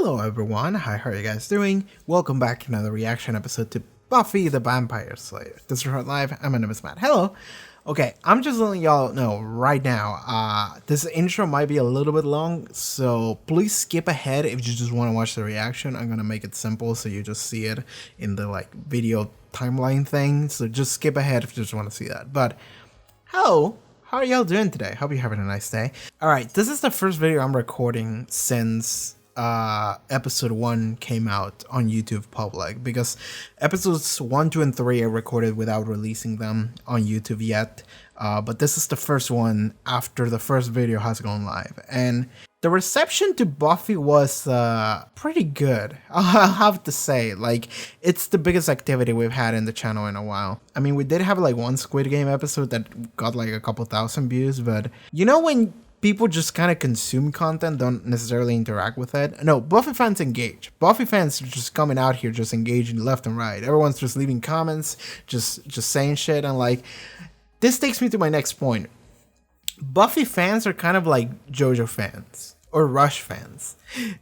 Hello everyone, hi, how are you guys doing? Welcome back to another reaction episode to Buffy the Vampire Slayer. This is Haarute Live, and my name is Matt. Hello! Okay, I'm just letting y'all know right now, this intro might be a little bit long, so please skip ahead if you just want to watch the reaction. I'm gonna make it simple so you just see it in the video timeline thing, so just skip ahead if you just want to see that. But, hello! How are y'all doing today? Hope you're having a nice day. Alright, this is the first video I'm recording since episode 1 came out on YouTube public, because episodes 1, 2, and 3 I recorded without releasing them on YouTube yet, but this is the first one after the first video has gone live, and the reception to Buffy was pretty good. I'll have to say, it's the biggest activity we've had in the channel in a while. I mean, we did have one Squid Game episode that got a couple thousand views, but you know when people just kind of consume content, don't necessarily interact with it? No, Buffy fans engage. Buffy fans are just coming out here, just engaging left and right. Everyone's just leaving comments, just saying shit, and this takes me to my next point. Buffy fans are kind of like JoJo fans or Rush fans,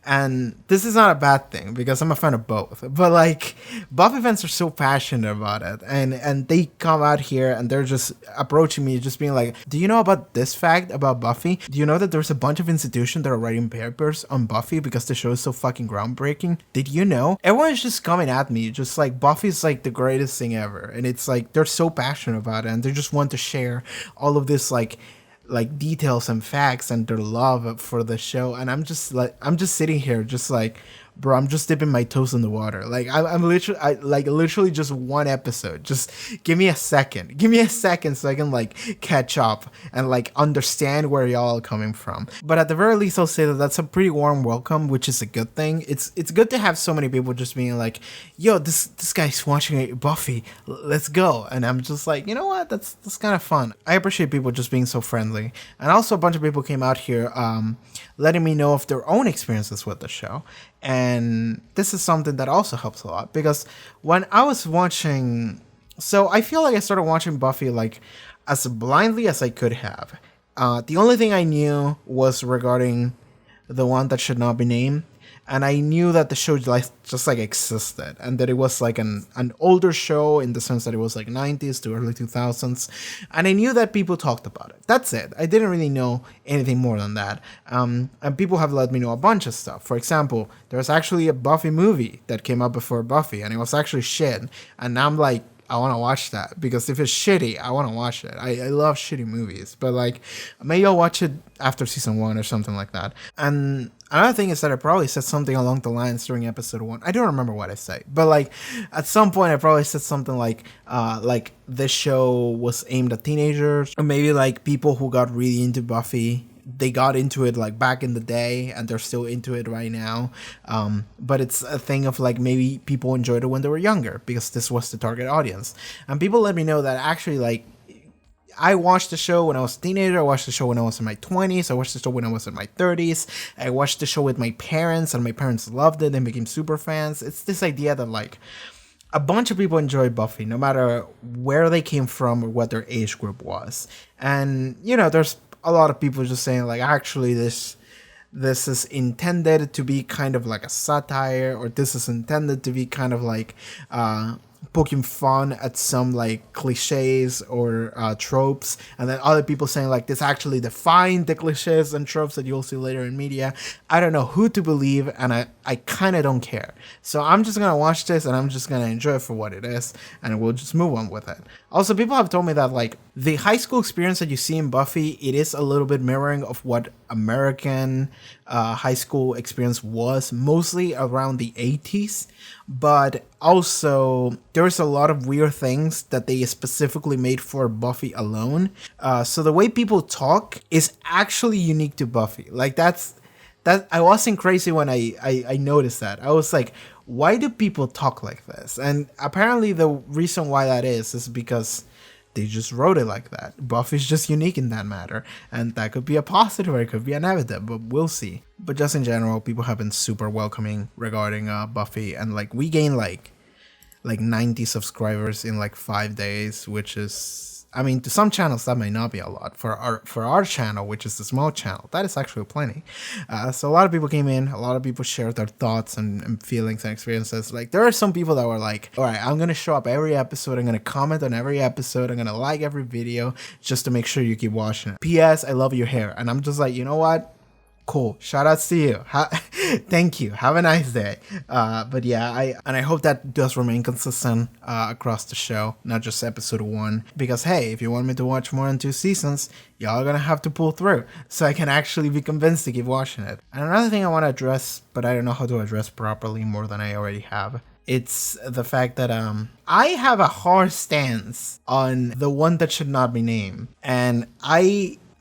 and this is not a bad thing because I'm a fan of both, but Buffy fans are so passionate about it, and they come out here and they're just approaching me just being like, do you know about this fact about Buffy? Do you know that there's a bunch of institutions that are writing papers on Buffy because the show is so fucking groundbreaking? Did you know? Everyone's just coming at me just Buffy's the greatest thing ever, and it's they're so passionate about it and they just want to share all of this details and facts and their love for the show, and I'm just sitting here just bro, I'm just dipping my toes in the water. I'm literally just one episode. Just give me a second so I can catch up and understand where y'all are coming from. But at the very least, I'll say that that's a pretty warm welcome, which is a good thing. It's good to have so many people just being like, yo, this guy's watching Buffy, let's go. And I'm just you know what, that's kind of fun. I appreciate people just being so friendly. And also a bunch of people came out here letting me know of their own experiences with the show. And this is something that also helps a lot, because when I was watching, so I feel I started watching Buffy as blindly as I could have. The only thing I knew was regarding the one that should not be named, and I knew that the show just existed, and that it was an older show in the sense that it was 90s to early 2000s, and I knew that people talked about it. That's it. I didn't really know anything more than that. And people have let me know a bunch of stuff. For example, there was actually a Buffy movie that came out before Buffy, and it was actually shit, and now I'm I want to watch that, because if it's shitty, I want to watch it. I love shitty movies, but maybe I'll watch it after season 1 or something like that. And another thing is that I probably said something along the lines during episode 1. I don't remember what I say, but at some point I probably said something this show was aimed at teenagers, or maybe people who got really into Buffy. They got into it back in the day, and they're still into it right now. But it's a thing of maybe people enjoyed it when they were younger, because this was the target audience. And people let me know that actually I watched the show when I was a teenager. I watched the show when I was in my 20s. I watched the show when I was in my 30s. I watched the show with my parents, and my parents loved it. They became super fans. It's this idea that a bunch of people enjoy Buffy, no matter where they came from or what their age group was. And there's a lot of people just saying actually this is intended to be kind of a satire, or this is intended to be kind of poking fun at some cliches or tropes, and then other people saying this actually defined the cliches and tropes that you'll see later in media. I don't know who to believe, and I kind of don't care. So I'm just gonna watch this, and I'm just gonna enjoy it for what it is, and we'll just move on with it. Also, people have told me that the high school experience that you see in Buffy, it is a little bit mirroring of what American high school experience was, mostly around the 80s, but also there's a lot of weird things that they specifically made for Buffy alone. So the way people talk is actually unique to Buffy. That I wasn't crazy when I noticed that. I was why do people talk like this? And apparently the reason why that is because they just wrote it like that. Buffy's just unique in that matter, and that could be a positive or it could be a negative, but we'll see. But just in general, people have been super welcoming regarding Buffy, and we gained 90 subscribers in 5 days, which is I mean, to some channels that may not be a lot. For our channel, which is the small channel, that is actually plenty. So a lot of people came in, a lot of people shared their thoughts and feelings and experiences. Like, there are some people that were like, all right, I'm gonna show up every episode, I'm gonna comment on every episode, I'm gonna like every video just to make sure you keep watching it. P.S. I love your hair. And I'm just like, you know what? Cool. Shout outs to you. Thank you. Have a nice day. But yeah, I hope that does remain consistent across the show, not just episode 1. Because hey, if you want me to watch more than 2 seasons, y'all are gonna have to pull through so I can actually be convinced to keep watching it. And another thing I want to address, but I don't know how to address properly more than I already have. It's the fact that I have a hard stance on the one that should not be named, and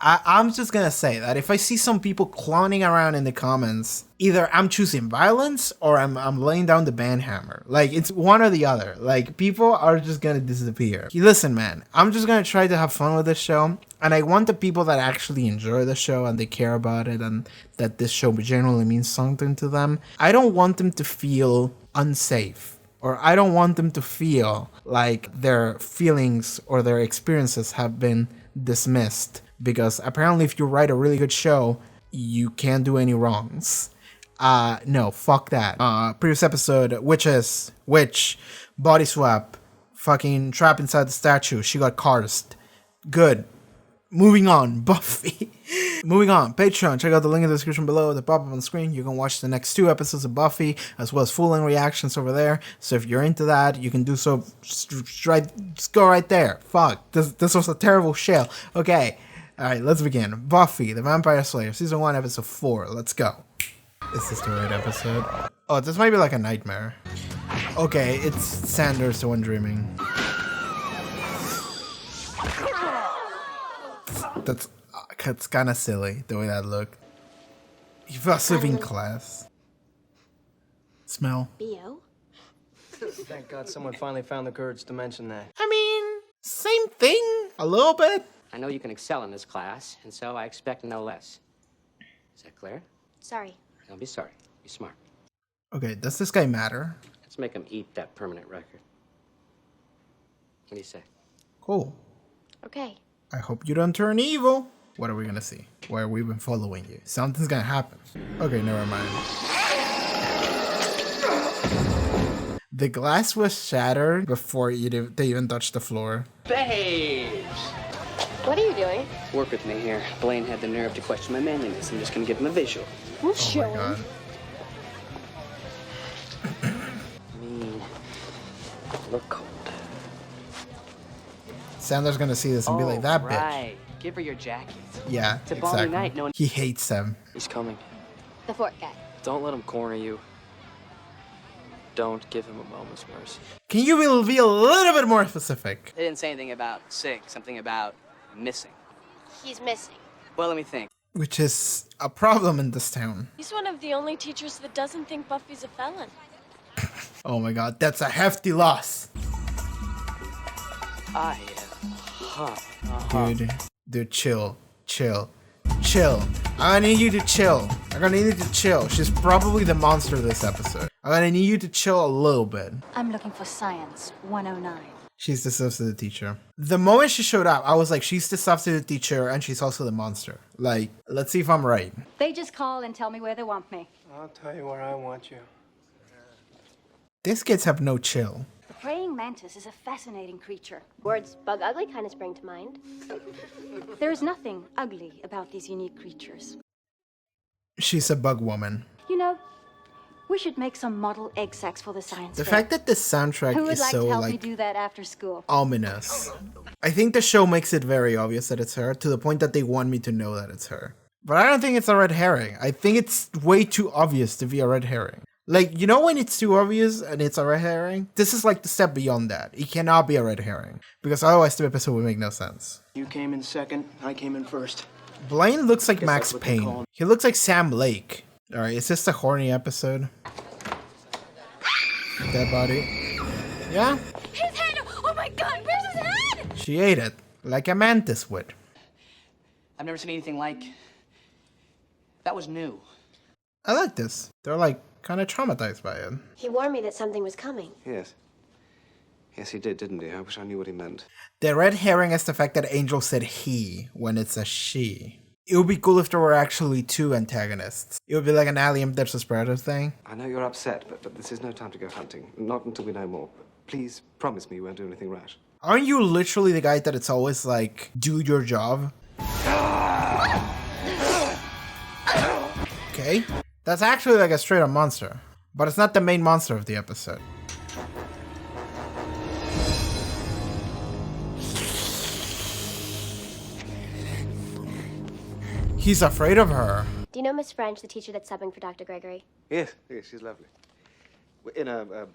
I'm just gonna say that if I see some people clowning around in the comments, either I'm choosing violence or I'm laying down the ban hammer. Like, it's one or the other. Like, people are just gonna disappear. Listen, man, I'm just gonna try to have fun with this show, and I want the people that actually enjoy the show and they care about it and that this show generally means something to them. I don't want them to feel unsafe, or I don't want them to feel like their feelings or their experiences have been dismissed. Because apparently if you write a really good show, you can't do any wrongs. No, fuck that. Previous episode, witch, body swap, fucking trap inside the statue, she got cursed. Good. Moving on, Buffy. Moving on, Patreon, check out the link in the description below, the pop-up on the screen. You can watch the next 2 episodes of Buffy, as well as full-length reactions over there. So if you're into that, you can do so, just go right there. Fuck, this was a terrible shell. Okay. Alright, let's begin. Buffy the Vampire Slayer, Season 1, Episode 4. Let's go. Is this the right episode? Oh, this might be like a nightmare. Okay, it's Sanders, the one dreaming. That's kind of silly, the way that looked. He fell asleep in class. Smell. B.O.? Thank God someone finally found the courage to mention that. I mean, same thing, a little bit. I know you can excel in this class, and so I expect no less. Is that clear? Sorry. Don't be sorry. Be smart. Okay, does this guy matter? Let's make him eat that permanent record. What do you say? Cool. Okay. I hope you don't turn evil. What are we gonna see? Why have we been following you? Something's gonna happen. Okay, never mind. The glass was shattered before they even touched the floor. Babes! What are you doing? Work with me here. Blaine had the nerve to question my manliness. I'm just gonna give him a visual. We'll show Oh my god. Mean. Look cold. Sandler's gonna see this and be like, that bitch. Right. Give her your jacket. Yeah, It's a balmy exactly. night, no one- He hates them. He's coming. The fort guy. Don't let him corner you. Don't give him a moment's mercy. Can you be a little bit more specific? They didn't say anything about sick, something about missing. He's missing. Well, let me think. Which is a problem in this town. He's one of the only teachers that doesn't think Buffy's a felon. Oh my god, that's a hefty loss. I am. Dude, chill. I'm gonna need you to chill. She's probably the monster of this episode. I'm gonna need you to chill a little bit. I'm looking for Science 109. She's the substitute teacher. The moment she showed up, I was like, she's the substitute teacher and she's also the monster. Like, let's see if I'm right. They just call and tell me where they want me. I'll tell you where I want you. These kids have no chill. The praying mantis is a fascinating creature. Words bug ugly kind of spring to mind. There is nothing ugly about these unique creatures. She's a bug woman. You know, we should make some model egg sacs for the science The fair. fact that the soundtrack Who would is like so to help me like do that after school? ominous. I think the show makes it very obvious that it's her, to the point that they want me to know that it's her. But I don't think it's a red herring. I think it's way too obvious to be a red herring. Like, you know when it's too obvious and it's a red herring? This is like the step beyond that. It cannot be a red herring. Because otherwise the episode would make no sense. You came in second, I came in first. Blaine looks like Guess Max that's what they call Payne. him. He looks like Sam Lake. Alright, is this the horny episode? Dead body. Yeah? His head! Oh my god, where's his head? She ate it. Like a mantis would. I've never seen anything like. That was new. I like this. They're like kind of traumatized by it. He warned me that something was coming. Yes. Yes, he did, didn't he? I wish I knew what he meant. The red herring is the fact that Angel said he when it's a she. It would be cool if there were actually two antagonists. It would be like an Alien versus Predator thing. I know you're upset, but this is no time to go hunting. Not until we know more. Please promise me you won't do anything rash. Aren't you literally the guy that it's always like, do your job? Okay. That's actually like a straight up monster. But it's not the main monster of the episode. He's afraid of her. Do you know Miss French, the teacher that's subbing for Dr. Gregory? Yes, she's lovely. In a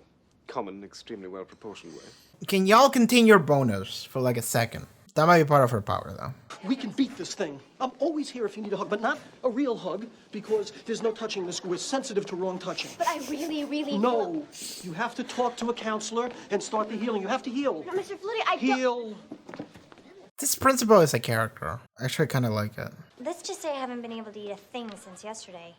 common, extremely well-proportioned way. Can y'all contain your boners for like a second? That might be part of her power, though. We can beat this thing. I'm always here if you need a hug, but not a real hug, because there's no touching this. We're sensitive to wrong touching. But I really No, you have to talk to a counselor and start the healing. You have to heal. No, Mr. Flutie, I don't... Heal. This principal is a character. I actually kind of like it. Let's just say I haven't been able to eat a thing since yesterday.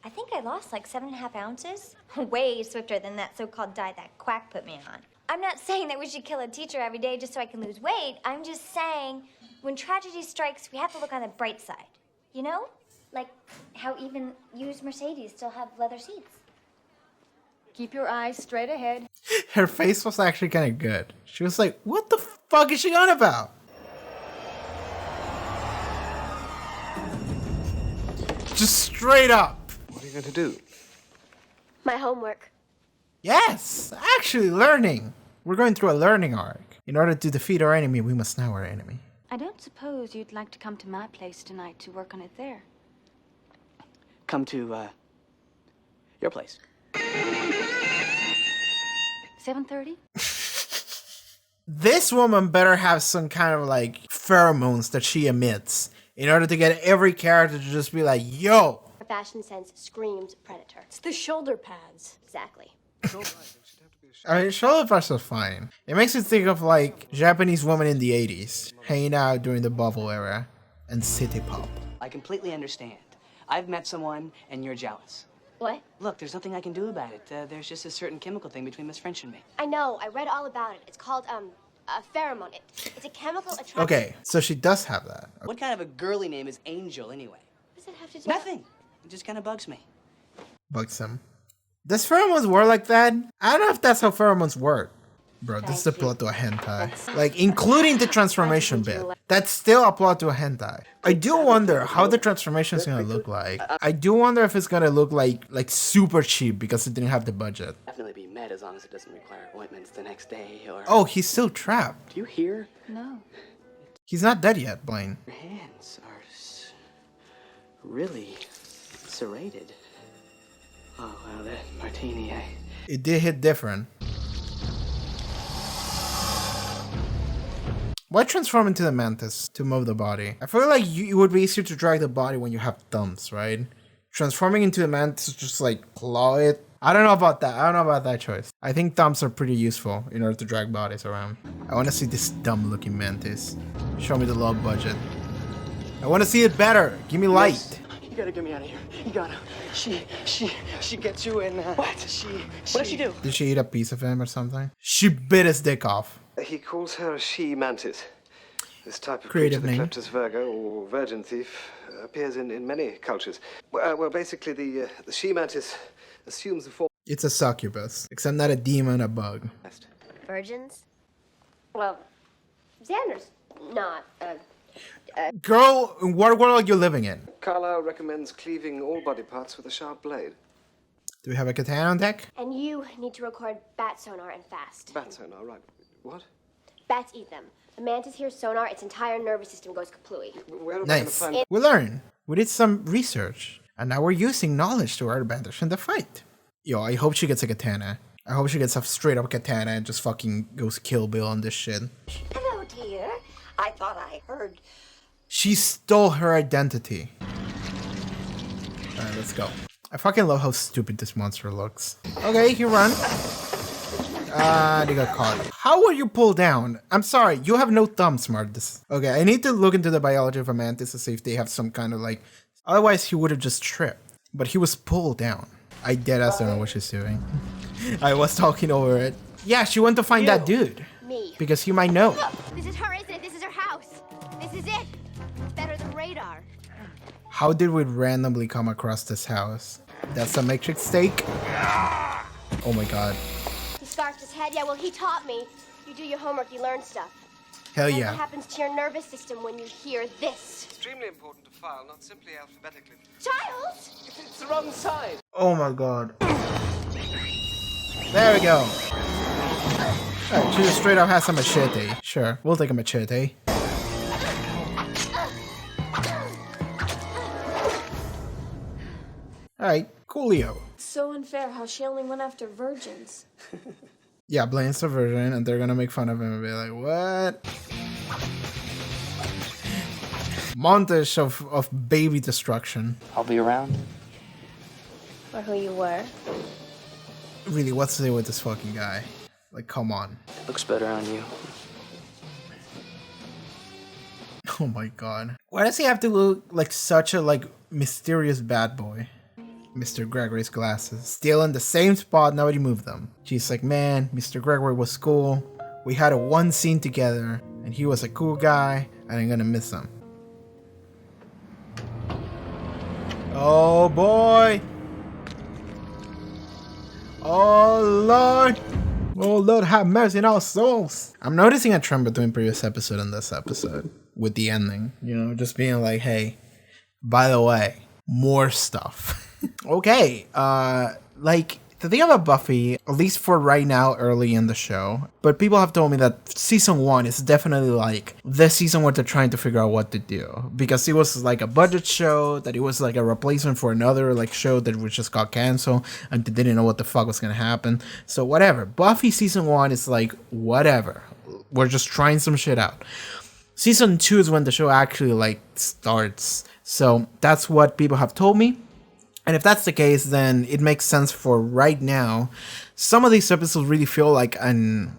I think I lost like 7.5 ounces. Way swifter than that so-called diet that quack put me on. I'm not saying that we should kill a teacher every day just so I can lose weight. I'm just saying when tragedy strikes, we have to look on the bright side. You know? Like how even used Mercedes still have leather seats. Keep your eyes straight ahead. Her face was actually kind of good. She was like, what the fuck is she on about? Just straight up. What are you going to do? My homework. Yes, actually learning. We're going through a learning arc. In order to defeat our enemy, we must know our enemy. I don't suppose you'd like to come to my place tonight to work on it there. Come to, your place. 7:30? This woman better have some kind of like pheromones that she emits in order to get every character to just be like, yo. Her fashion sense screams predator. It's the shoulder pads. Exactly. I mean, shoulder pads are fine. It makes me think of like Japanese women in the 80s, hanging out during the bubble era and city pop. I completely understand. I've met someone and you're jealous. What? Look, there's nothing I can do about it. There's just a certain chemical thing between Miss French and me. I know. I read all about it. It's called, a pheromone. It's a chemical attraction. Okay, so she does have that. What kind of a girly name is Angel anyway? What does that have to do? Nothing. It just kind of bugs me. Bugs him. Does pheromones work like that? I don't know if that's how pheromones work. Bro, this is the plot to a hentai. Like, including the transformation bit. That's still a plot to a hentai. I do wonder how the transformation is gonna look like. I do wonder if it's gonna look like super cheap because it didn't have the budget. Definitely be met as long as it doesn't require ointments the next day or... Oh, he's still trapped. Do you hear? No. He's not dead yet, Blaine. Your hands are really serrated. Oh, wow, that martini, It did hit different. Why transform into the mantis to move the body? I feel like it would be easier to drag the body when you have thumbs, right? Transforming into a mantis, just like claw it. I don't know about that. I don't know about that choice. I think thumbs are pretty useful in order to drag bodies around. I want to see this dumb looking mantis. Show me the low budget. I want to see it better. Give me light. Yes. You gotta get me out of here. You gotta. She gets you in. What? What did she do? Did she eat a piece of him or something? She bit his dick off. He calls her a she-mantis. This type of Creative creature, name. the Kleptus virgo, or virgin thief, appears in many cultures. Well, basically, the she-mantis assumes the form... It's a succubus, except not a demon, a bug. Virgins? Well, Xander's not Girl, in what world are you living in? Karl recommends cleaving all body parts with a sharp blade. Do we have a katana on deck? And you need to record bat sonar and fast. Bat sonar, right. What? Bats eat them. The mantis hears sonar, its entire nervous system goes kaplooey. Where am I going to Nice. find... We learned. We did some research. And now we're using knowledge to our advantage in the fight. Yo, I hope she gets a katana. I hope she gets a straight up katana and just fucking goes Kill Bill on this shit. Hello, dear. I thought I heard. She stole her identity. Alright, let's go. I fucking love how stupid this monster looks. Okay, he run. They got caught. How were you pulled down? I'm sorry, you have no thumbs, Martis. Okay, I need to look into the biology of a mantis to see if they have some kind of like... Otherwise, he would have just tripped. But he was pulled down. I deadass don't know what she's doing. I was talking over it. Yeah, she went to find that dude. Me. Because he might know. Look, this is her, isn't it? This is her house. This is it. Better than radar. How did we randomly come across this house? That's a matrix stake? Oh my god. He scarfed his head. Yeah, well, he taught me. You do your homework, you learn stuff. Hell And yeah. what happens to your nervous system when you hear this? Extremely important to file, not simply alphabetically. Giles! It's the wrong side. Oh my god. There we go. Alright, she just straight up has a machete. Sure, we'll take a machete. Alright, coolio. So unfair how she only went after virgins. Yeah, Blaine's the virgin, and they're gonna make fun of him and be like, what? Montage of baby destruction. I'll be around. For who you were. Really, what's to do with this fucking guy? Like, come on. It looks better on you. Oh my god. Why does he have to look like such a, like, mysterious bad boy? Mr. Gregory's glasses. Still in the same spot, nobody moved them. She's like, man, Mr. Gregory was cool. We had a one scene together, and he was a cool guy, and I'm gonna miss him. Oh boy! Oh Lord! Oh Lord, have mercy on our souls! I'm noticing a trend between previous episode and this episode with the ending. You know, just being like, hey, by the way, more stuff. Okay, like, the thing about Buffy, at least for right now, early in the show, but people have told me that season 1 is definitely like the season where they're trying to figure out what to do, because it was like a budget show, that it was like a replacement for another like show that was just got canceled, and they didn't know what the fuck was gonna happen. So whatever, Buffy season 1 is like, whatever, we're just trying some shit out. Season 2 is when the show actually like starts, so that's what people have told me. And if that's the case, then it makes sense for right now. Some of these episodes really feel like villain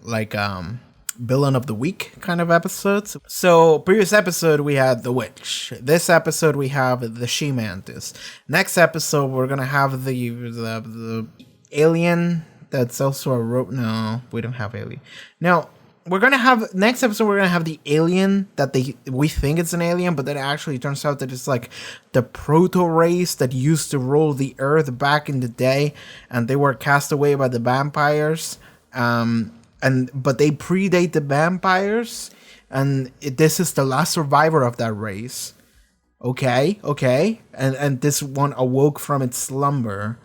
of the week kind of episodes. So previous episode we had the witch. This episode we have the she-mantis. Next episode we're gonna have the alien that's also a no, we don't have alien. Now we're gonna have next episode. We're gonna have the alien that we think it's an alien, but then it actually turns out that it's like the proto race that used to rule the earth back in the day, and they were cast away by the vampires. But they predate the vampires, and this is the last survivor of that race. Okay, and this one awoke from its slumber,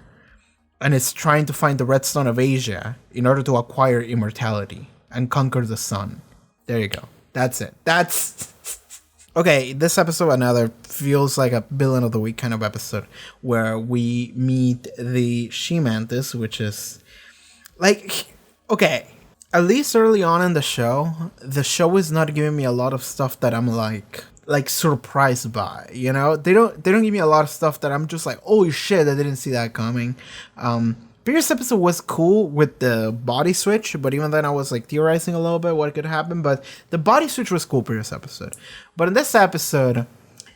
and it's trying to find the Red Stone of Asia in order to acquire immortality and conquer the sun. There you go. That's it. That's okay. This episode another feels like a villain of the week kind of episode where we meet the she-mantis, which is like, okay, at least early on in the show is not giving me a lot of stuff that I'm like surprised by. You know, they don't give me a lot of stuff that I'm just like, oh shit, I didn't see that coming. Previous episode was cool with the body switch, but even then I was like theorizing a little bit what could happen, but the body switch was cool previous episode. But in this episode,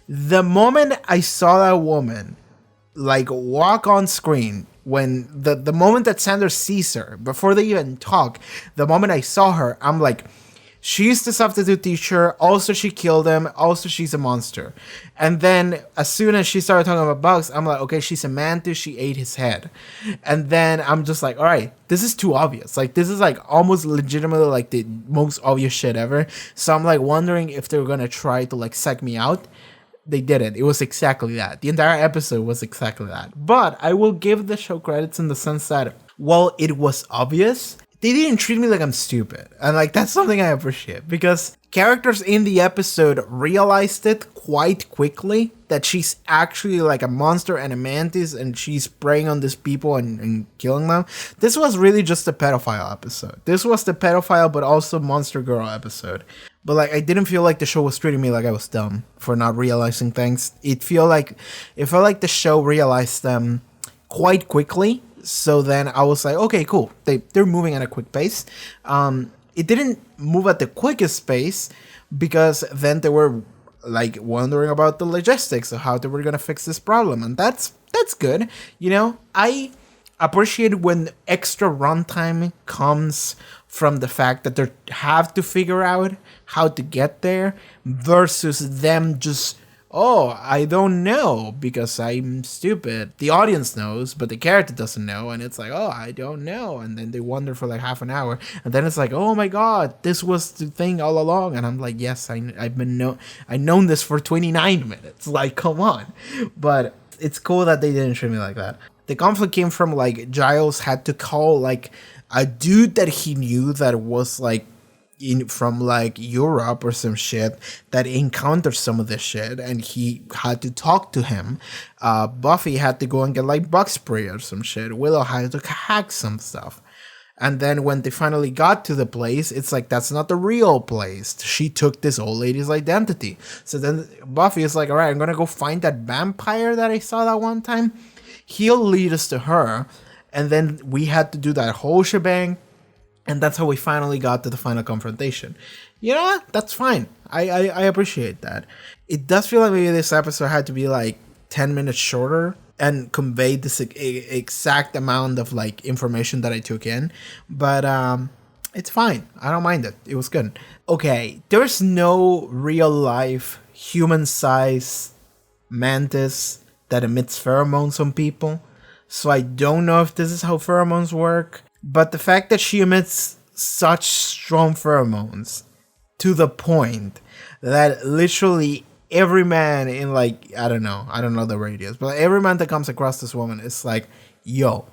the moment I saw that woman like walk on screen, when the moment that Sanders sees her, before they even talk, the moment I saw her, I'm like, she's the substitute teacher, also she killed him, also she's a monster. And then as soon as she started talking about bugs, I'm like, okay, she's a mantis, she ate his head. And then I'm just like, all right, this is too obvious. Like, this is like almost legitimately like the most obvious shit ever. So I'm like wondering if they're gonna try to like psych me out. They didn't. It was exactly that. The entire episode was exactly that. But I will give the show credits in the sense that while it was obvious, they didn't treat me like I'm stupid. And like, that's something I appreciate, because characters in the episode realized it quite quickly that she's actually like a monster and a mantis, and she's preying on these people and killing them. This was really just a pedophile episode. This was the pedophile but also monster girl episode. But like, I didn't feel like the show was treating me like I was dumb for not realizing things. It felt like the show realized them quite quickly. So then I was like, okay, cool. They're moving at a quick pace. It didn't move at the quickest pace, because then they were like wondering about the logistics of how they were gonna fix this problem, and that's good. You know, I appreciate when extra runtime comes from the fact that they have to figure out how to get there versus them just, oh, I don't know because I'm stupid. The audience knows, but the character doesn't know, and it's like, oh, I don't know, and then they wonder for like half an hour, and then it's like, oh my god, this was the thing all along, and I'm like, yes, I've known this for 29 minutes. Like, come on. But it's cool that they didn't treat me like that. The conflict came from like Giles had to call like a dude that he knew that was like from like Europe or some shit that encountered some of this shit, and he had to talk to him. Buffy had to go and get like bug spray or some shit. Willow had to hack some stuff. And then when they finally got to the place, it's like, that's not the real place. She took this old lady's identity. So then Buffy is like, all right, I'm going to go find that vampire that I saw that one time. He'll lead us to her. And then we had to do that whole shebang. And that's how we finally got to the final confrontation. You know what? That's fine. I appreciate that. It does feel like maybe this episode had to be like 10 minutes shorter and convey this exact amount of like information that I took in. But it's fine. I don't mind it. It was good. Okay, there's no real life human-sized mantis that emits pheromones on people. So I don't know if this is how pheromones work. But the fact that she emits such strong pheromones to the point that literally every man in like, I don't know the radius, but every man that comes across this woman is like, yo.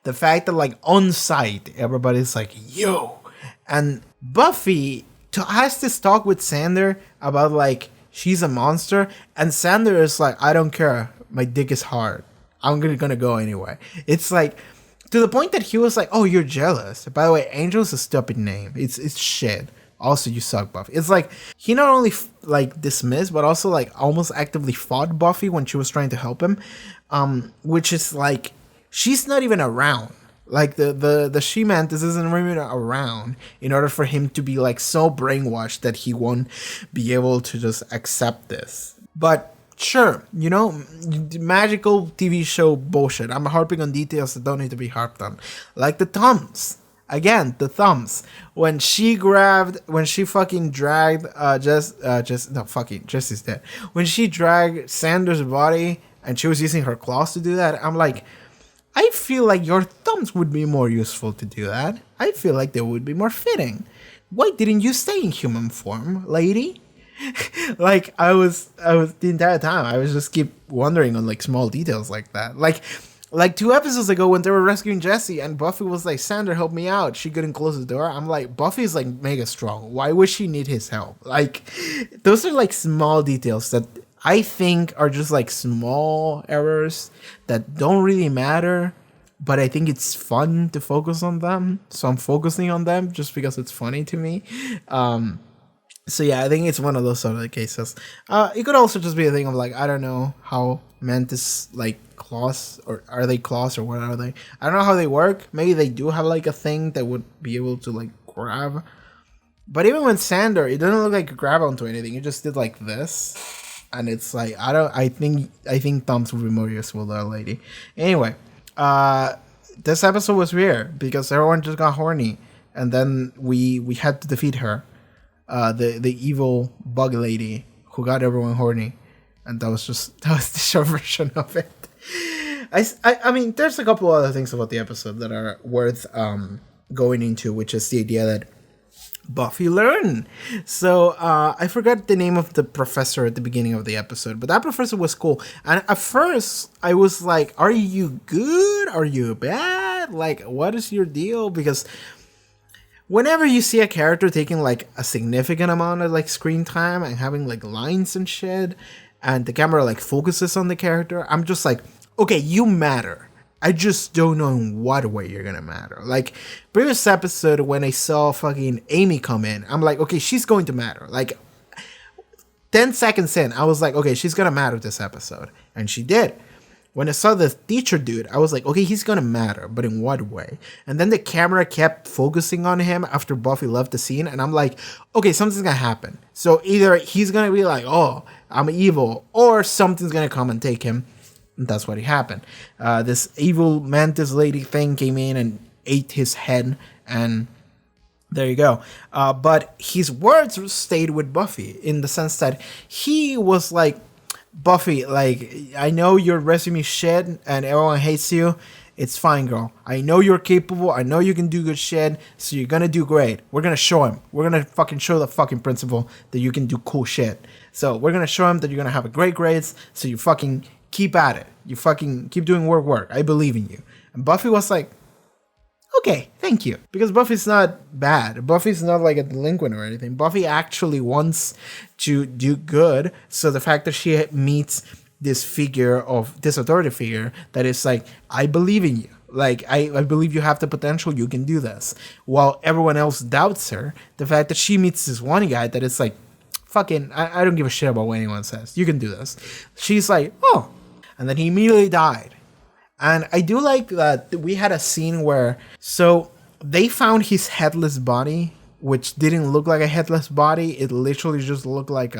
The fact that like on sight, everybody's like, yo. And Buffy has this talk with Xander about like, she's a monster. And Xander is like, I don't care. My dick is hard. I'm gonna go anyway. It's like, to the point that he was like, oh, you're jealous. By the way, Angel's a stupid name. It's shit. Also, you suck, Buffy. It's like, he not only like dismissed, but also like almost actively fought Buffy when she was trying to help him. Which is like, she's not even around. Like the she-mantis isn't even around in order for him to be like so brainwashed that he won't be able to just accept this. But sure, you know, magical TV show bullshit. I'm harping on details that don't need to be harped on. Like the thumbs. Again, the thumbs. When she fucking dragged, Jesse's dead. When she dragged Xander's body and she was using her claws to do that, I'm like, I feel like your thumbs would be more useful to do that. I feel like they would be more fitting. Why didn't you stay in human form, lady? Like I was the entire time I was just keep wondering on like small details like that. Like 2 episodes ago when they were rescuing Jesse and Buffy was like, Xander, help me out. She couldn't close the door. I'm like, Buffy's like mega strong. Why would she need his help? Like, those are like small details that I think are just like small errors that don't really matter, but I think it's fun to focus on them. So I'm focusing on them just because it's funny to me. So yeah, I think it's one of those sort of cases. It could also just be a thing of like, I don't know how mantis like claws, or are they claws or what are they? I don't know how they work. Maybe they do have like a thing that would be able to like grab. But even with Xander, it doesn't look like you grab onto anything. It just did like this, and it's like I think thumbs would be more useful to a lady. Anyway, this episode was weird because everyone just got horny, and then we had to defeat her. The evil bug lady who got everyone horny, and that was the short version of it. I mean, there's a couple other things about the episode that are worth going into, which is the idea that Buffy learned. So I forgot the name of the professor at the beginning of the episode, but that professor was cool. And at first I was like, are you good? Are you bad? Like, what is your deal? Because whenever you see a character taking like a significant amount of like screen time and having like lines and shit, and the camera like focuses on the character, I'm just like, okay, you matter. I just don't know in what way you're gonna matter. Like, previous episode when I saw fucking Amy come in, I'm like, okay, she's going to matter. Like, 10 seconds in, I was like, okay, she's gonna matter this episode. And she did. When I saw the teacher dude, I was like, okay, he's gonna matter, but in what way? And then the camera kept focusing on him after Buffy left the scene, and I'm like, okay, something's gonna happen. So either he's gonna be like, oh, I'm evil, or something's gonna come and take him. That's what happened. This evil mantis lady thing came in and ate his head, and there you go. But his words stayed with Buffy in the sense that he was like, Buffy, like, I know your resume shit and everyone hates you. It's fine, girl. I know you're capable. I know you can do good shit. So you're gonna do great. We're gonna show him. We're gonna fucking show the fucking principal that you can do cool shit. So we're gonna show him that you're gonna have a great grades. So you fucking keep at it. You fucking keep doing work. I believe in you. And Buffy was like, okay, thank you. Because Buffy's not bad. Buffy's not like a delinquent or anything. Buffy actually wants to do good. So the fact that she meets this authority figure that is like, I believe in you. Like, I believe you have the potential, you can do this. While everyone else doubts her, the fact that she meets this one guy that is like, fucking, I don't give a shit about what anyone says. You can do this. She's like, oh. And then he immediately died. And I do like that we had a scene where, so they found his headless body, which didn't look like a headless body. It literally just looked like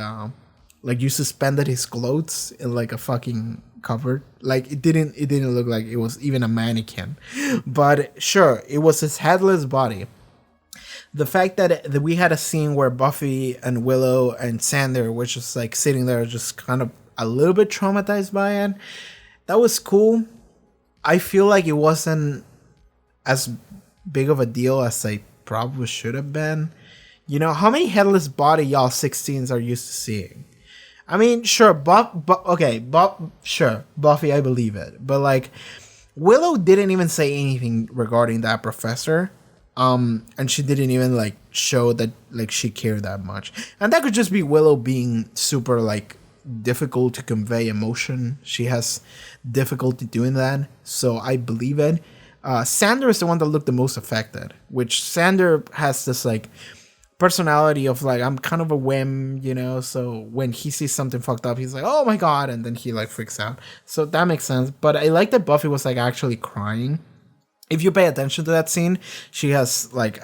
you suspended his clothes in like a fucking cupboard. Like it didn't look like it was even a mannequin. But sure, it was his headless body. The fact that we had a scene where Buffy and Willow and Xander were just like sitting there just kind of a little bit traumatized by it, that was cool. I feel like it wasn't as big of a deal as I probably should have been. You know, how many headless body y'all 16s are used to seeing? I mean, sure, sure, Buffy, I believe it. But like, Willow didn't even say anything regarding that professor. And she didn't even like show that like she cared that much. And that could just be Willow being super like difficult to convey emotion. She has difficulty doing that, so I believe it. Xander is the one that looked the most affected, which Xander has this like personality of like, I'm kind of a whim, you know, so when he sees something fucked up, he's like, oh my god, and then he like freaks out. So that makes sense. But I like that Buffy was like actually crying. If you pay attention to that scene, she has like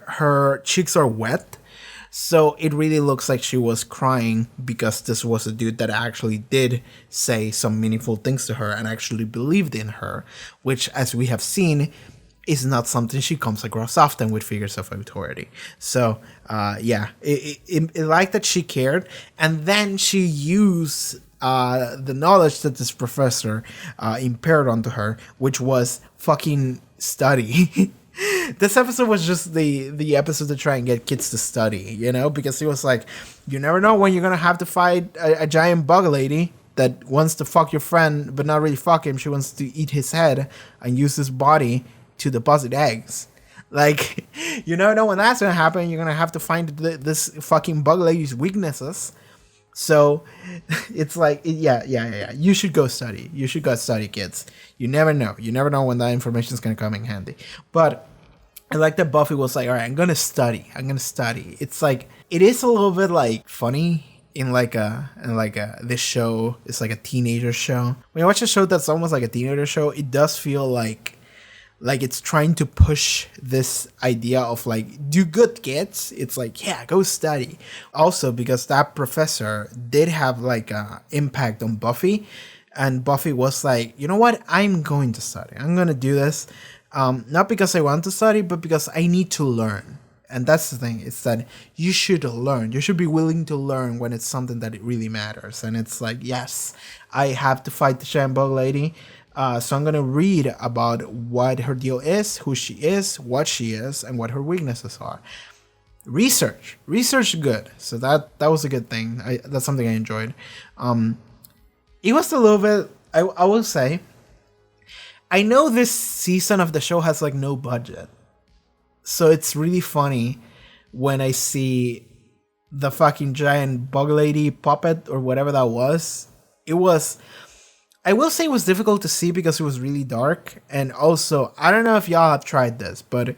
her cheeks are wet. So it really looks like she was crying because this was a dude that actually did say some meaningful things to her and actually believed in her, which, as we have seen, is not something she comes across often with figures of authority. So, yeah, it like that she cared, and then she used the knowledge that this professor imparted onto her, which was fucking study. This episode was just the episode to try and get kids to study, you know, because it was like, you never know when you're gonna have to fight a giant bug lady that wants to fuck your friend, but not really fuck him. She wants to eat his head and use his body to deposit eggs. Like, you never know when that's gonna happen. You're gonna have to find this fucking bug lady's weaknesses. So it's like, yeah. You should go study. You should go study, kids. You never know. You never know when that information is going to come in handy. But I like that Buffy was like, all right, I'm going to study. It's like, it is a little bit like funny in this show. It's like a teenager show. When you watch a show that's almost like a teenager show, it does feel like it's trying to push this idea of like, do good, kids. It's like, yeah, go study. Also, because that professor did have like a impact on Buffy, and Buffy was like, you know what, I'm going to study. I'm going to do this. Not because I want to study, but because I need to learn. And that's the thing, it's that you should learn. You should be willing to learn when it's something that it really matters. And it's like, yes, I have to fight the giant bug lady. So I'm going to read about what her deal is, who she is, what she is, and what her weaknesses are. Research good. So that was a good thing. That's something I enjoyed. It was a little bit, I will say, I know this season of the show has like no budget. So it's really funny when I see the fucking giant bug lady puppet or whatever that was. I will say it was difficult to see because it was really dark. And also, I don't know if y'all have tried this, but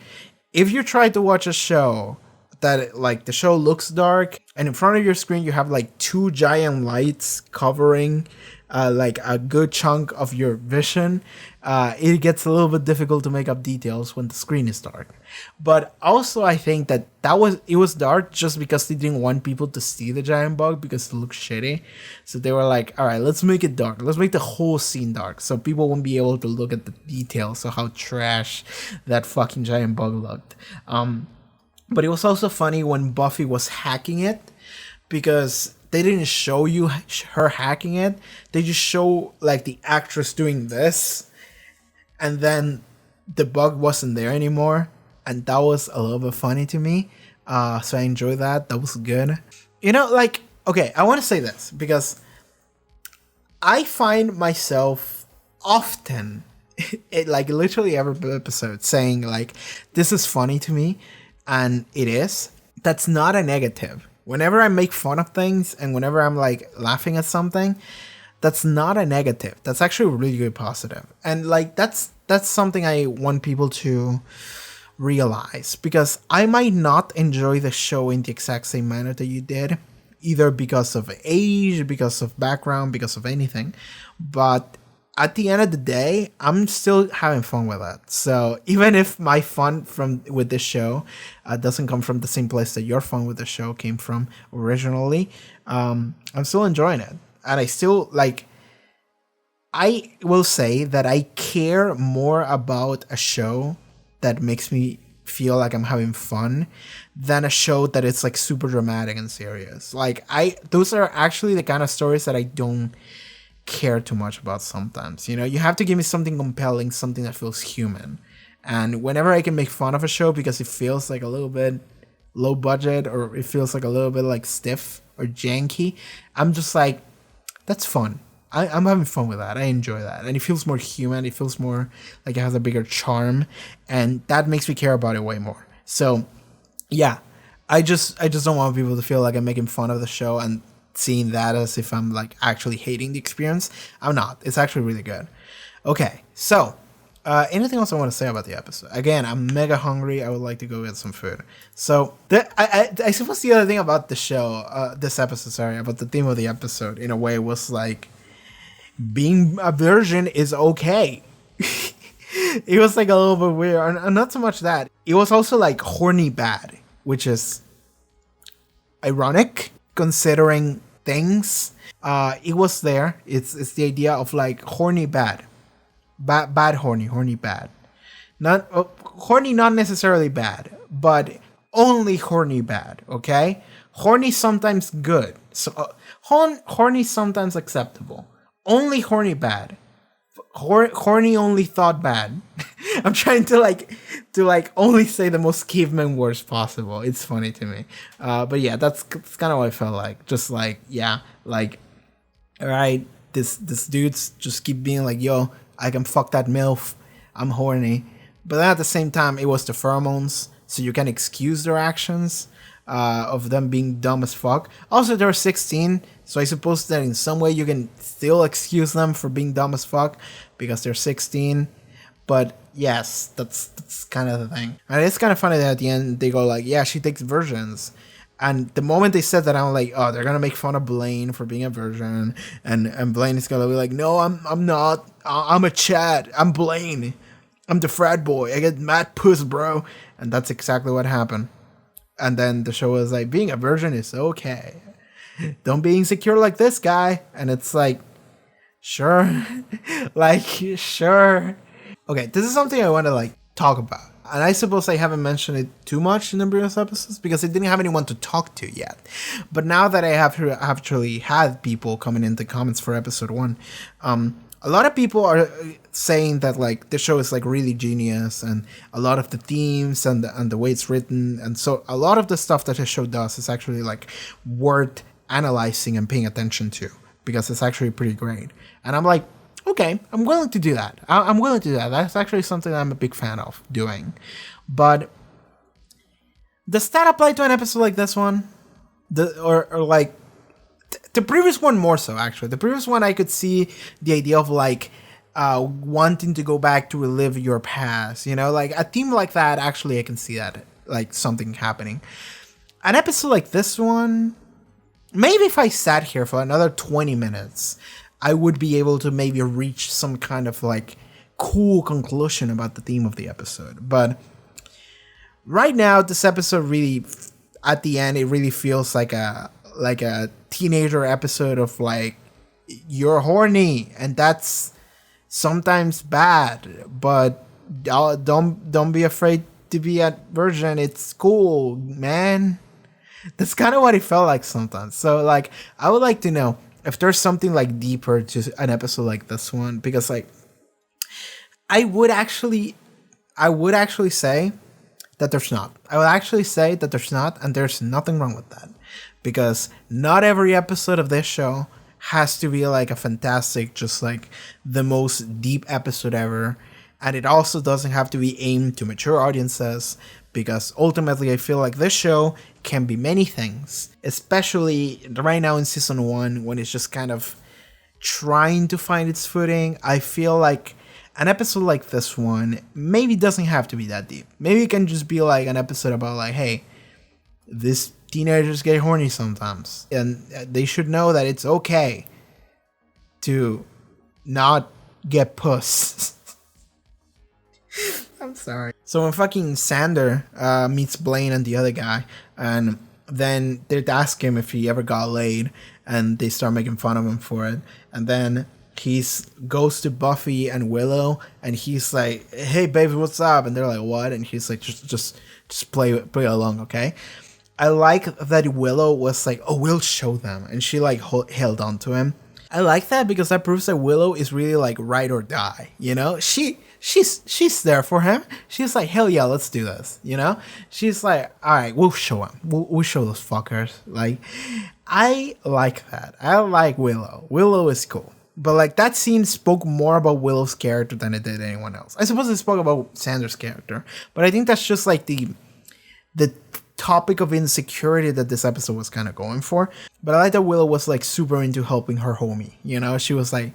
if you try to watch a show that like the show looks dark and in front of your screen you have like two giant lights covering like a good chunk of your vision, it gets a little bit difficult to make up details when the screen is dark. But also I think that it was dark just because they didn't want people to see the giant bug because it looks shitty. So they were like, all right, let's make it dark. Let's make the whole scene dark so people won't be able to look at the details of how trash that fucking giant bug looked. But it was also funny when Buffy was hacking it, because they didn't show you her hacking it. They just show like the actress doing this, and then the bug wasn't there anymore, and that was a little bit funny to me. So I enjoyed that. That was good. You know, like, okay, I want to say this because I find myself often, like literally every episode, saying like, this is funny to me, and it is. That's not a negative. Whenever I make fun of things and whenever I'm like laughing at something, that's not a negative. That's actually a really good positive. And like that's something I want people to realize, because I might not enjoy the show in the exact same manner that you did, either because of age, because of background, because of anything. But at the end of the day, I'm still having fun with it. So even if my fun with this show doesn't come from the same place that your fun with the show came from originally, I'm still enjoying it. And I still, like, I will say that I care more about a show that makes me feel like I'm having fun than a show that is like super dramatic and serious. Like, those are actually the kind of stories that I don't care too much about sometimes. You know, you have to give me something compelling, something that feels human. And whenever I can make fun of a show because it feels like a little bit low budget, or it feels like a little bit like stiff or janky, I'm just like, that's fun. I'm having fun with that. I enjoy that. And it feels more human. It feels more like it has a bigger charm, and that makes me care about it way more. So yeah, I just don't want people to feel like I'm making fun of the show and seeing that as if I'm like actually hating the experience. I'm not. It's actually really good. Okay, so anything else I want to say about the episode? Again, I'm mega hungry. I would like to go get some food. So I suppose the other thing about the show, this episode, sorry, about the theme of the episode, in a way, was like, being a virgin is okay. It was like a little bit weird, and not so much that. It was also like horny bad, which is ironic considering things. It was there. It's the idea of like horny bad, bad horny bad, not horny, not necessarily bad, but only horny bad. Okay, horny sometimes good, so horny sometimes acceptable. Only horny bad. Horny only thought bad. I'm trying to only say the most caveman words possible. It's funny to me. But yeah, that's kind of what I felt like. Just like, yeah, like, all right, this dude's just keep being like, yo, I can fuck that MILF. I'm horny. But then at the same time, it was the pheromones, so you can excuse their actions of them being dumb as fuck. Also, they're 16, so I suppose that in some way you can still excuse them for being dumb as fuck because they're 16. But yes, that's kind of the thing. And it's kind of funny that at the end they go like, yeah, she takes virgins. And the moment they said that, I'm like, oh, they're gonna make fun of Blaine for being a virgin, and Blaine is gonna be like, no, I'm not. I'm a Chad. I'm Blaine. I'm the frat boy. I get mad puss, bro. And that's exactly what happened. And then the show was like, being a virgin is okay. Don't be insecure like this guy. And it's like, sure. Like, sure. Okay, this is something I want to like talk about. And I suppose I haven't mentioned it too much in the previous episodes because I didn't have anyone to talk to yet. But now that I have actually had people coming in the comments for episode 1, a lot of people are saying that like the show is like really genius, and a lot of the themes and the way it's written, and so a lot of the stuff that the show does is actually like worth analyzing and paying attention to because it's actually pretty great. And I'm like, okay, I'm willing to do that. I'm willing to do that. That's actually something that I'm a big fan of doing. But does that apply to an episode like this one? Or like the previous one more so, actually. The previous one I could see the idea of like wanting to go back to relive your past. You know, like a theme like that, actually I can see that, like something happening. An episode like this one, maybe if I sat here for another 20 minutes I would be able to maybe reach some kind of like cool conclusion about the theme of the episode. But right now, this episode really, at the end, it really feels like a teenager episode of like, you're horny, and that's sometimes bad, but don't be afraid to be a virgin. It's cool, man. That's kind of what it felt like sometimes. So like, I would like to know if there's something like deeper to an episode like this one, because like, I would actually say that there's not. I would actually say that there's not, and there's nothing wrong with that, because not every episode of this show has to be like a fantastic, just like the most deep episode ever. And it also doesn't have to be aimed to mature audiences, because ultimately I feel like this show can be many things, especially right now in season 1 when it's just kind of trying to find its footing. I feel like an episode like this one maybe doesn't have to be that deep. Maybe it can just be like an episode about like, hey, these teenagers get horny sometimes, and they should know that it's okay to not get puss. I'm sorry. So when fucking Sander meets Blaine and the other guy, and then they ask him if he ever got laid, and they start making fun of him for it, and then he goes to Buffy and Willow, and he's like, "Hey baby, what's up?" And they're like, "What?" And he's like, "Just play along, okay?" I like that Willow was like, "Oh, we'll show them," and she like held on to him. I like that because that proves that Willow is really like ride or die. You know, she's there for him. She's like, "Hell yeah, let's do this." You know, she's like, "All right, we'll show him. We'll show those fuckers." Like, I like that. I like Willow. Willow is cool. But like, that scene spoke more about Willow's character than it did anyone else. I suppose it spoke about Sander's character, but I think that's just like the topic of insecurity that this episode was kind of going for. But I like that Willow was like super into helping her homie. You know, she was like,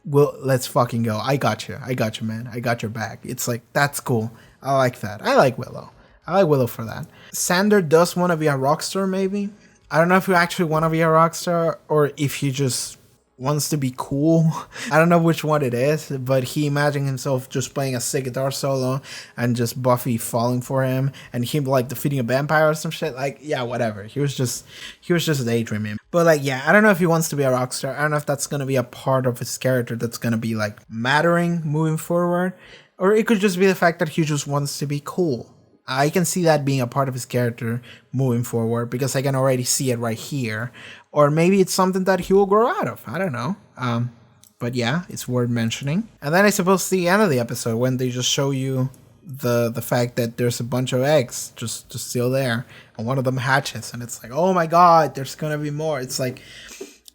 "Well, let's fucking go. I got you, man. I got your back." It's like, that's cool. I like that. I like Willow. I like Willow for that. Sander does want to be a rock star, maybe. I don't know if you actually want to be a rock star or if he just wants to be cool. I don't know which one it is, but he imagined himself just playing a sick guitar solo and just Buffy falling for him and him like defeating a vampire or some shit. Like, yeah, whatever. He was just daydreaming. But like, yeah, I don't know if he wants to be a rock star. I don't know if that's gonna be a part of his character that's gonna be like mattering moving forward, or it could just be the fact that he just wants to be cool. I can see that being a part of his character moving forward because I can already see it right here. Or maybe it's something that he will grow out of. I don't know. But yeah, it's worth mentioning. And then I suppose the end of the episode when they just show you the fact that there's a bunch of eggs just still there. And one of them hatches. And it's like, oh my god, there's going to be more. It's like,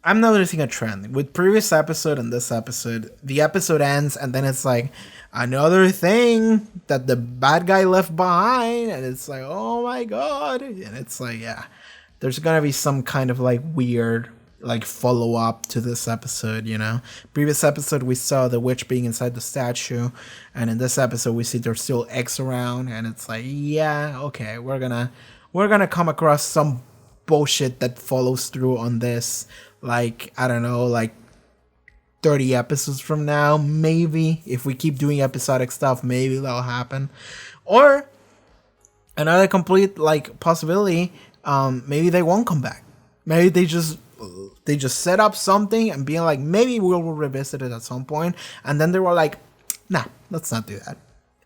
I'm noticing a trend. With previous episode and this episode, the episode ends and then it's like, another thing that the bad guy left behind, and it's like, oh my god. And it's like, yeah, there's gonna be some kind of like weird like follow-up to this episode, you know. Previous episode we saw the witch being inside the statue, and in this episode we see there's still eggs around, and it's like, yeah, okay, we're gonna come across some bullshit that follows through on this, like, I don't know, like 30 episodes from now, maybe. If we keep doing episodic stuff, maybe that'll happen. Or another complete like possibility, maybe they won't come back. Maybe they just set up something and being like, maybe we'll revisit it at some point, and then they were like, nah, let's not do that.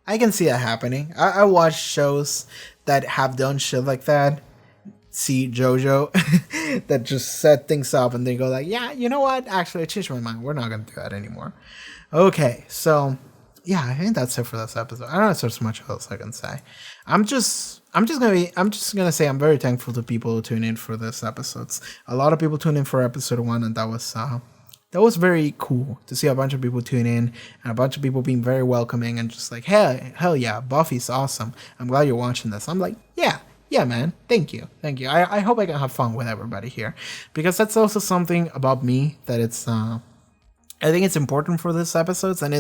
I can see that happening. I watch shows that have done shit like that. See JoJo that just set things up and they go like, yeah, you know what? Actually, I changed my mind. We're not gonna do that anymore. Okay, so yeah, I think that's it for this episode. I don't know if there's much else I can say. I'm just gonna say I'm very thankful to people who tune in for this episodes. A lot of people tuned in for episode 1, and that was very cool to see a bunch of people tune in and a bunch of people being very welcoming and just like, hell yeah, Buffy's awesome. I'm glad you're watching this. I'm like, yeah, man. Thank you. I hope I can have fun with everybody here, because that's also something about me that it's, I think it's important for this episodes, and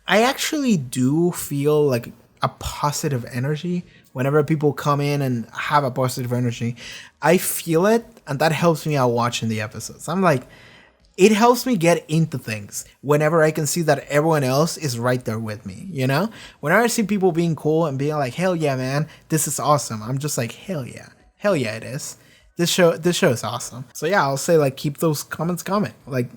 I actually do feel like a positive energy whenever people come in and have a positive energy. I feel it, and that helps me out watching the episodes. I'm like, it helps me get into things whenever I can see that everyone else is right there with me, you know? Whenever I see people being cool and being like, hell yeah, man, this is awesome. I'm just like, hell yeah it is. This show is awesome. So yeah, I'll say like, keep those comments coming. Like,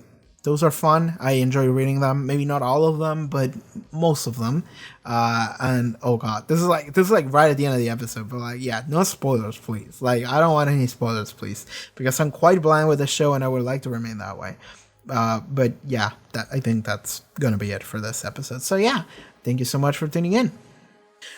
those are fun. I enjoy reading them. Maybe not all of them, but most of them. And oh god, this is like right at the end of the episode. But like, yeah, no spoilers, please. Like, I don't want any spoilers, please, because I'm quite blind with the show, and I would like to remain that way. But yeah, I think that's gonna be it for this episode. So yeah, thank you so much for tuning in.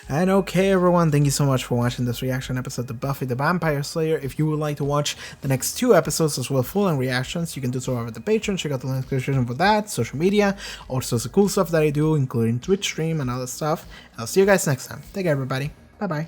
And okay, everyone, thank you so much for watching this reaction episode to Buffy the Vampire Slayer. If you would like to watch the next 2 episodes as well, full-on reactions, you can do so over the Patreon. Check out the link in the description for that, social media, also the cool stuff that I do, including Twitch stream and other stuff. I'll see you guys next time. Take care, everybody. Bye-bye.